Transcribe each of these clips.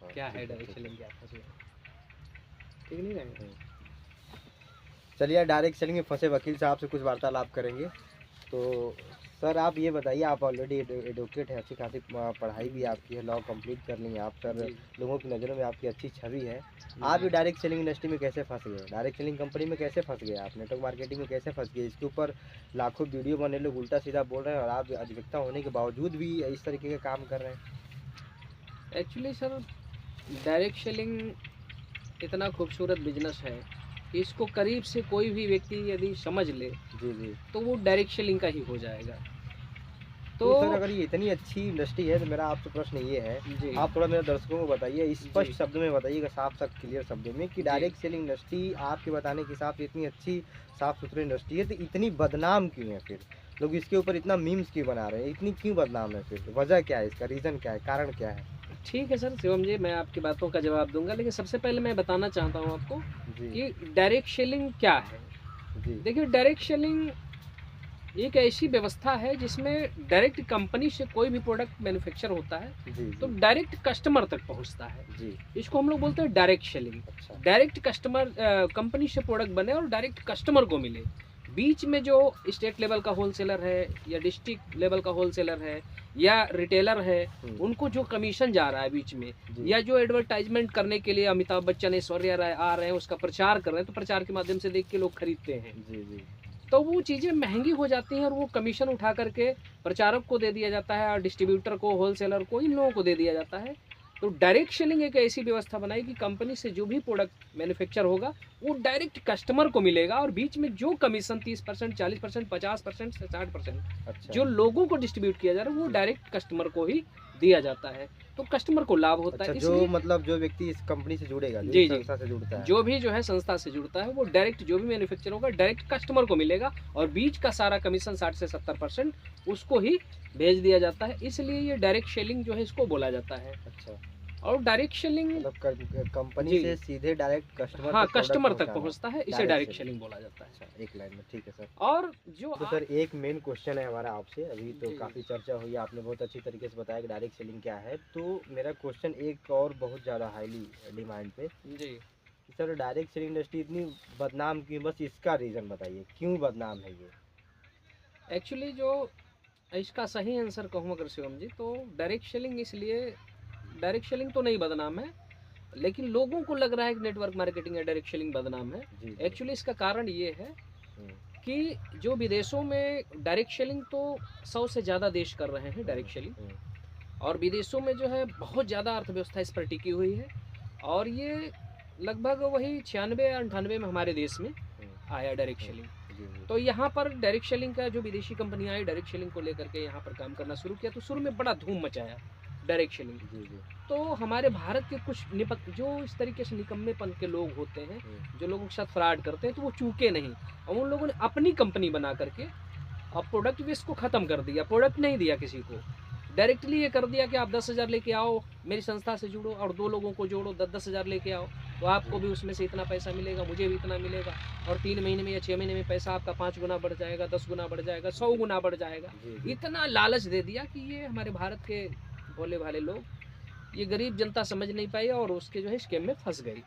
क्या है direct selling, क्या फंसे ठीक नहीं रहेगा। चलिए डायरेक्ट सेलिंग में फंसे वकील साहब से कुछ वार्तालाप करेंगे। तो सर आप ये बताइए, आप ऑलरेडी एडवोकेट हैं, अच्छी खासी पढ़ाई भी आपकी है, लॉ कंप्लीट कर ली है आप सर, जी लोगों की नज़रों में आपकी अच्छी छवि है। आप जी। भी डायरेक्ट सेलिंग इंडस्ट्री में कैसे फंस गए, डायरेक्ट सेलिंग कंपनी में कैसे फंस गए, आप नेटवर्क मार्केटिंग में कैसे फंस गए? इसके ऊपर लाखों वीडियो बने, लोग उल्टा सीधा बोल रहे हैं और आप अधिवक्ता होने के बावजूद भी इस तरीके के काम कर रहे हैं। एक्चुअली सर डायरेक्ट सेलिंग इतना खूबसूरत बिजनेस है कि इसको करीब से कोई भी व्यक्ति यदि समझ ले जी जी। तो वो डायरेक्ट सेलिंग का ही हो जाएगा। तो तो सर अगर ये इतनी अच्छी इंडस्ट्री है तो मेरा आपसे प्रश्न ये है, जी आप थोड़ा मेरे दर्शकों को बताइए, स्पष्ट जी शब्दों में बताइएगा, साफ साफ क्लियर शब्दों में, कि जी। डायरेक्ट सेलिंग इंडस्ट्री आपके बताने के हिसाब से इतनी अच्छी साफ सुथरी इंडस्ट्री है, तो इतनी बदनाम क्यों है फिर? लोग इसके ऊपर इतना मीम्स क्यों बना रहे हैं, इतनी क्यों बदनाम है फिर? वजह क्या है इसका, रीज़न क्या है, कारण क्या है? ठीक है सर शिवम जी, मैं आपकी बातों का जवाब दूंगा, लेकिन सबसे पहले मैं बताना चाहता हूँ आपको जी कि डायरेक्ट सेलिंग क्या है। जी देखिए डायरेक्ट सेलिंग एक ऐसी व्यवस्था है जिसमें डायरेक्ट कंपनी से कोई भी प्रोडक्ट मैन्युफैक्चर होता है जी तो जी डायरेक्ट कस्टमर तक पहुंचता है। जी। इसको हम लोग बोलते हैं डायरेक्ट सेलिंग। अच्छा। डायरेक्ट कस्टमर कंपनी से प्रोडक्ट बने और डायरेक्ट कस्टमर को मिले। बीच में जो स्टेट लेवल का होलसेलर है या डिस्ट्रिक्ट लेवल का होलसेलर है या रिटेलर है, उनको जो कमीशन जा रहा है बीच में, जी या जो एडवर्टाइजमेंट करने के लिए अमिताभ बच्चन ऐश्वर्या राय आ रहे हैं, उसका प्रचार कर रहे हैं, तो प्रचार के माध्यम से देख के लोग खरीदते हैं। जी जी। तो वो चीज़ें महंगी हो जाती हैं और वो कमीशन उठा करके प्रचारक को दे दिया जाता है और डिस्ट्रीब्यूटर को, होलसेलर को, इन लोगों को दे दिया जाता है। तो डायरेक्ट सेलिंग एक ऐसी व्यवस्था बनाई कि कंपनी से जो भी प्रोडक्ट मैन्युफैक्चर होगा वो डायरेक्ट कस्टमर को मिलेगा और बीच में जो कमीशन 30%, 40%, 50% से 60% अच्छा जो लोगों को डिस्ट्रीब्यूट किया जा रहा है वो डायरेक्ट कस्टमर को ही दिया जाता है। तो कस्टमर को लाभ होता अच्छा। है, जो इसलिए मतलब जो व्यक्ति इस कंपनी से जुड़ेगा, जो जी इस जी, संस्था से जुड़ता है। जो भी जो है संस्था से जुड़ता है वो डायरेक्ट जो भी मैन्युफैक्चर होगा डायरेक्ट कस्टमर को मिलेगा और बीच का सारा कमीशन 60 से 70% उसको ही भेज दिया जाता है। इसलिए ये डायरेक्ट सेलिंग जो है इसको बोला जाता है। अच्छा। और डायरेक्ट सेलिंग मतलब कंपनी जी से सीधे डायरेक्ट कस्टमर हाँ तक प्रोडक्ट कस्टमर तक पहुंचाना, पहुंचता है, इसे डायरेक्ट डायरेक्ट सेलिंग। सेलिंग बोला जाता है। अच्छा, एक लाइन में, ठीक है सर। और जो तो सर एक मेन क्वेश्चन है हमारा आपसे, अभी तो जी काफ़ी चर्चा हुई, आपने बहुत अच्छी तरीके से बताया कि डायरेक्ट सेलिंग क्या है, तो मेरा क्वेश्चन एक और बहुत ज़्यादा हाईली डिमांड पे, जी कि सर डायरेक्ट सेलिंग इंडस्ट्री इतनी बदनाम क्यों, बस इसका रीज़न बताइए, क्यों बदनाम है ये? एक्चुअली जो इसका सही आंसर कहूँ अगर शिवम जी, तो डायरेक्ट सेलिंग इसलिए डायरेक्ट सेलिंग तो नहीं बदनाम है, लेकिन लोगों को लग रहा है कि नेटवर्क मार्केटिंग या डायरेक्ट सेलिंग बदनाम है। जी जी। एक्चुअली इसका कारण ये है हम्म, कि जो विदेशों में डायरेक्ट सेलिंग तो 100 से ज़्यादा देश कर रहे हैं डायरेक्ट सेलिंग, हम्म, और विदेशों में जो है बहुत ज़्यादा अर्थव्यवस्था इस पर टिकी हुई है। और ये लगभग वही 96 या 98 में हमारे देश में आया डायरेक्ट सेलिंग। जी जी। तो यहाँ पर डायरेक्ट सेलिंग का जो विदेशी कंपनियाँ आई डायरेक्ट सेलिंग को लेकर के यहाँ पर काम करना शुरू किया, तो शुरू में बड़ा धूम मचाया डायरेक्ट सेलिंग। जी जी। तो हमारे भारत के कुछ जो इस तरीके से निकम्मेपन के लोग होते हैं, जो लोगों के साथ फ्रॉड करते हैं, तो वो चूके नहीं और उन लोगों ने अपनी कंपनी बना करके अब प्रोडक्ट वेस्ट को ख़त्म कर दिया। प्रोडक्ट नहीं दिया किसी को, डायरेक्टली ये कर दिया कि आप 10,000 लेके आओ, मेरी संस्था से जुड़ो और 2 लोगों को जोड़ो, 10-10,000 लेके आओ, तो आपको भी उसमें से इतना पैसा मिलेगा, मुझे भी इतना मिलेगा, और 3 महीने में या 6 महीने में पैसा आपका 5 गुना बढ़ जाएगा, 10 गुना बढ़ जाएगा, 100 गुना बढ़ जाएगा। जी जी। इतना लालच दे दिया कि ये हमारे भारत के भोले भाले लोग, ये गरीब जनता समझ नहीं पाई और उसके जो है स्कैम में फंस गई।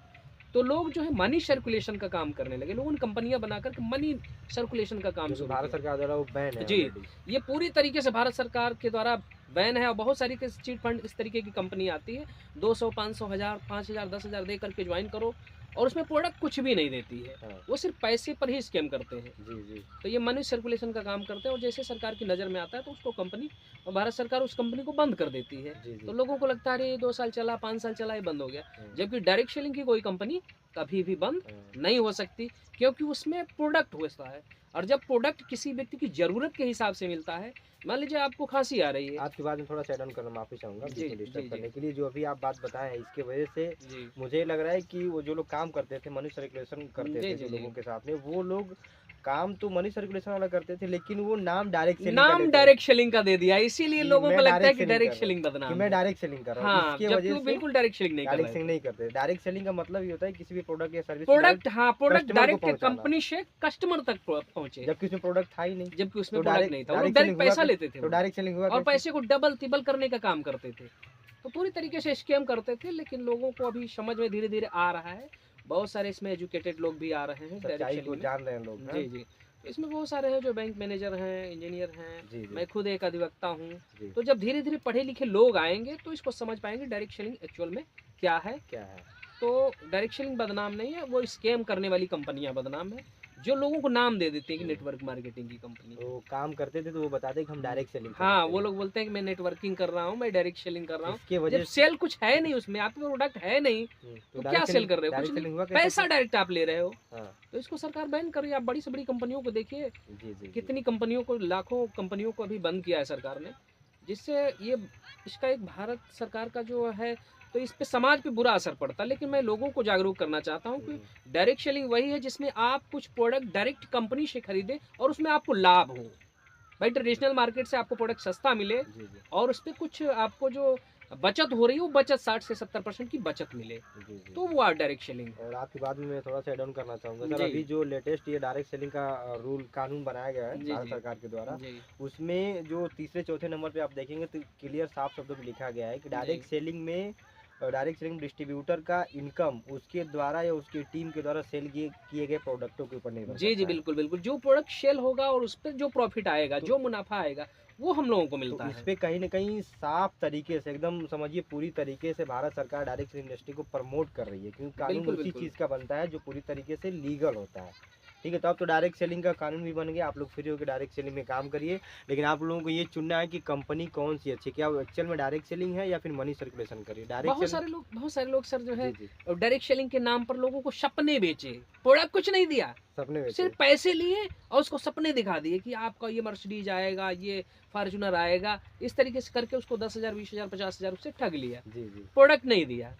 तो लोग जो है मनी सर्कुलेशन का काम करने लगे, लोगों ने कंपनियां बनाकर के मनी सर्कुलेशन का काम जो कि शुरू भारत किया। सरकार द्वारा वो बैन है जी, ऑलरेडी। ये पूरी तरीके से भारत सरकार के द्वारा बैन है और बहुत सारी चिट फंड इस तरीके की कंपनी आती है, 200, 500, 1000, 5000, 10,000 दे करके ज्वाइन करो और उसमें प्रोडक्ट कुछ भी नहीं देती है, हाँ। वो सिर्फ पैसे पर ही स्कैम करते हैं। जी जी। तो ये मनी सर्कुलेशन का काम करते हैं और जैसे सरकार की नज़र में आता है तो उसको कंपनी, और भारत सरकार उस कंपनी को बंद कर देती है। जी जी। तो लोगों को लगता है अरे 2 साल चला, 5 साल चला, ये बंद हो गया, जबकि डायरेक्ट सेलिंग की कोई कंपनी कभी भी बंद नहीं हो सकती, क्योंकि उसमें प्रोडक्ट होता है। और जब प्रोडक्ट किसी व्यक्ति की ज़रूरत के हिसाब से मिलता है, मान लीजिए आपको खांसी आ रही है। आपकी बात में थोड़ा सेट डाउन करना, माफ़ी चाहूँगा जी बीच में जी डिस्टर्ब जी करने के लिए। जो अभी आप बात बताए हैं इसके वजह से जी मुझे लग रहा है कि वो जो लोग काम करते थे, मनी सर्कुलेशन करते जी थे जी जो जी। लोगों के साथ में, वो लोग काम तो मनी सर्कुलेशन वाला करते थे, लेकिन वो नाम डायरेक्ट सेलिंग का नाम लेते डायरेक्ट सेलिंग का दे दिया, इसीलिए कि लोगों को मैं लगता है डायरेक्ट कि सेलिंग कर डायरेक्ट रहा हूँ, सेलिंग कि बदनाम मैं है। डायरेक्ट सेलिंग कर रहा हूँ, हाँ, इसके जबकि वजह वो से बिल्कुल डायरेक्ट सेलिंग नहीं कर डायरेक्ट रहे सेलिंग थे। नहीं करते। डायरेक्ट सेलिंग का मतलब ये होता है किसी भी प्रोडक्ट या सर्विस को प्रोडक्ट, डायरेक्ट हाँ, प्रोडक्ट कस्टमर को डायरेक्ट पहुँचाना, कंपनी से कस्टमर तक पहुंचे, जबकि उसमें प्रोडक्ट था ही नहीं। जबकि उसमें तो प्रोडक्ट नहीं डायरेक्ट था, वो लोग डायरेक्ट डायरेक्ट सेलिंग हुआ पैसा लेते थे तो वो, डायरेक्ट सेलिंग हुआ और कैसे? पैसे को डबल तिबल करने का काम करते थे। तो पूरी तरीके से स्कैम करते थे, लेकिन लोगों को अभी समझ में धीरे धीरे आ रहा है। बहुत सारे इसमें एजुकेटेड लोग भी आ रहे हैं डायरेक्ट सच्चाई सेलिंग को में। जान रहे हैं लोग, हाँ? जी जी, तो इसमें बहुत सारे हैं जो बैंक मैनेजर हैं, इंजीनियर हैं, जी जी मैं खुद एक अधिवक्ता हूँ। जी। तो जब धीरे धीरे पढ़े लिखे लोग आएंगे तो इसको समझ पाएंगे डायरेक्ट सेलिंग एक्चुअल में क्या है। क्या है? तो डायरेक्ट सेलिंग बदनाम नहीं है, वो स्कैम करने वाली कंपनियां बदनाम है, जो लोगों को नाम दे देती है कि नेटवर्क मार्केटिंग की कंपनी। वो काम करते थे तो वो बताते कि हम डायरेक्ट सेलिंग हाँ, वो लोग बोलते हैं कि मैं नेटवर्किंग कर रहा हूँ, मैं डायरेक्ट सेलिंग कर रहा हूँ। इसके वजह जब सेल कुछ है नहीं उसमें, आपके प्रोडक्ट है नहीं, तो क्या सेल कर रहे हो? कुछ सेलिंग नहीं, हुआ कैसे? पैसा डायरेक्ट आप ले रहे हो। हाँ। तो इसको सरकार बैन कर रही है। आप बड़ी से बड़ी कंपनियों को देखिए, जी जी। कितनी कंपनियों को, लाखों कंपनियों को अभी बंद किया है सरकार ने, जिससे ये इसका एक भारत सरकार का जो है, तो इस पे समाज पे बुरा असर पड़ता है। लेकिन मैं लोगों को जागरूक करना चाहता हूँ कि डायरेक्ट सेलिंग वही है जिसमें आप कुछ प्रोडक्ट डायरेक्ट कंपनी से खरीदें और उसमें आपको लाभ हो। भाई ट्रेडिशनल मार्केट से आपको प्रोडक्ट सस्ता मिले जी जी और उस पर कुछ आपको जो बचत हो रही है वो बचत 60 से 70% की बचत मिले, जी जी। तो वो आप डायरेक्ट सेलिंग। और आपकी बात में मैं थोड़ा सा एड ऑन करना चाहूँगा सर। जी। अभी जो लेटेस्ट ये डायरेक्ट सेलिंग का रूल कानून बनाया गया है जी भारत जी सरकार के द्वारा, जी उसमें जो तीसरे चौथे नंबर पे आप देखेंगे तो क्लियर साफ शब्दों में लिखा गया है कि डायरेक्ट सेलिंग में डायरेक्ट सेलिंग डिस्ट्रीब्यूटर का इनकम उसके द्वारा या उसकी टीम के द्वारा सेल किए गए प्रोडक्टों के ऊपर निर्भर जी जी, करता है। बिल्कुल बिल्कुल, जो प्रोडक्ट सेल होगा और उस पर जो प्रॉफिट आएगा, तो- जो मुनाफा आएगा, वो हम लोगों को तो मिलता इस है। पे कहीं ना कहीं साफ तरीके से एकदम समझिए पूरी तरीके से भारत सरकार डायरेक्ट सेलिंग इंडस्ट्री को प्रमोट कर रही है, क्योंकि कानून बिल्कुल उसी बिल्कुल। चीज़ का बनता है जो पूरी तरीके से लीगल होता है। ठीक है, तो अब तो डायरेक्ट सेलिंग का कानून भी बन गया, आप लोग फ्री होकर डायरेक्ट सेलिंग में काम करिए। लेकिन आप लोगों को ये चुनना है कि कंपनी कौन सी अच्छी है, क्या वो एक्चुअल में डायरेक्ट सेलिंग है या फिर मनी सर्कुलेशन करिए। डायरेक्ट बहुत सारे लोग सर जो है जी जी, डायरेक्ट सेलिंग के नाम पर लोगों को सपने बेचे, प्रोडक्ट कुछ नहीं दिया, सपने बेचे। सिर्फ पैसे लिए और उसको सपने दिखा दिए कि आपका ये मर्सिडीज आएगा, ये फॉर्च्यूनर आएगा, इस तरीके से करके उसको 10,000 20,000 50,000 उससे ठग लिया, जी जी प्रोडक्ट नहीं दिया।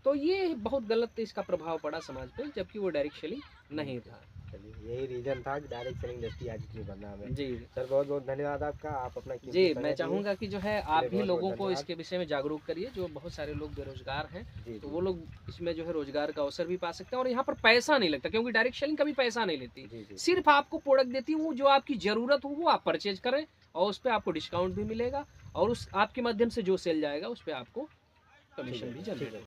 तो ये बहुत गलत इसका प्रभाव पड़ा समाज पे, जबकि वो डायरेक्ट सेलिंग नहीं था। चलिए, यही रीजन था कि डायरेक्ट सेलिंग इंडस्ट्री आज इतनी बदनाम है। जी सर बहुत बहुत धन्यवाद आपका, आप अपना कीमती जी, समय मैं दिए। चाहूँगा कि जो है आप चलिए, भी बहुत-बहुत लोगों को धन्यवाद। इसके विषय में जागरूक करिए। जो बहुत सारे लोग बेरोजगार हैं, जी तो जी वो लोग इसमें जो है रोजगार का अवसर भी पा सकते हैं और यहाँ पर पैसा नहीं लगता, क्योंकि डायरेक्ट सेलिंग कभी पैसा नहीं लेती। जी जी सिर्फ आपको प्रोडक्ट देती है, वो जो आपकी ज़रूरत हो वो आप परचेज करें और उस पे आपको डिस्काउंट भी मिलेगा और उस आपके माध्यम से जो सेल जाएगा उस पे आपको ठीक कमीशन है, भी ठीक जनरेट है।